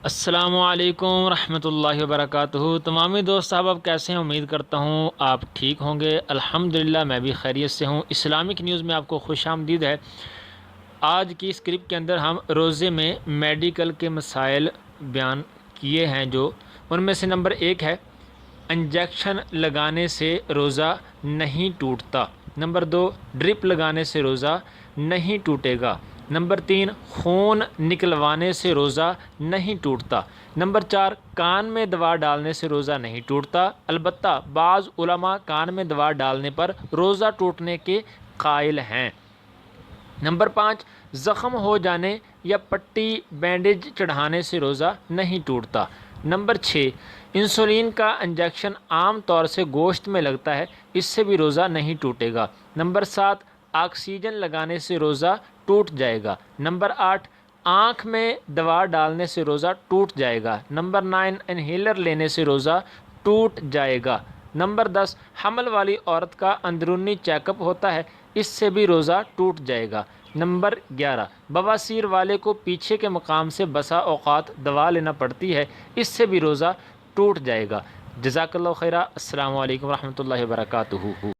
السلام علیکم ورحمۃ اللہ وبرکاتہ۔ تمامی دوست صاحب آپ کیسے ہیں؟ امید کرتا ہوں آپ ٹھیک ہوں گے۔ الحمدللہ میں بھی خیریت سے ہوں۔ اسلامک نیوز میں آپ کو خوش آمدید ہے۔ آج کی اسکرپٹ کے اندر ہم روزے میں میڈیکل کے مسائل بیان کیے ہیں، جو ان میں سے نمبر 1 ہے انجیکشن لگانے سے روزہ نہیں ٹوٹتا۔ نمبر 2 ڈرپ لگانے سے روزہ نہیں ٹوٹے گا۔ نمبر 3 خون نکلوانے سے روزہ نہیں ٹوٹتا۔ نمبر 4 کان میں دوا ڈالنے سے روزہ نہیں ٹوٹتا، البتہ بعض علماء کان میں دوا ڈالنے پر روزہ ٹوٹنے کے قائل ہیں۔ نمبر 5 زخم ہو جانے یا پٹی بینڈیج چڑھانے سے روزہ نہیں ٹوٹتا۔ نمبر 6 انسولین کا انجیکشن عام طور سے گوشت میں لگتا ہے، اس سے بھی روزہ نہیں ٹوٹے گا۔ نمبر 7 آکسیجن لگانے سے روزہ ٹوٹ جائے گا۔ نمبر 8 آنکھ میں دوا ڈالنے سے روزہ ٹوٹ جائے گا۔ نمبر 9 انہیلر لینے سے روزہ ٹوٹ جائے گا۔ نمبر 10 حمل والی عورت کا اندرونی چیک اپ ہوتا ہے، اس سے بھی روزہ ٹوٹ جائے گا۔ نمبر 11 بواسیر والے کو پیچھے کے مقام سے بسا اوقات دوا لینا پڑتی ہے، اس سے بھی روزہ ٹوٹ جائے گا۔ جزاک اللہ خیرہ۔ السلام علیکم ورحمۃ اللہ وبرکاتہ۔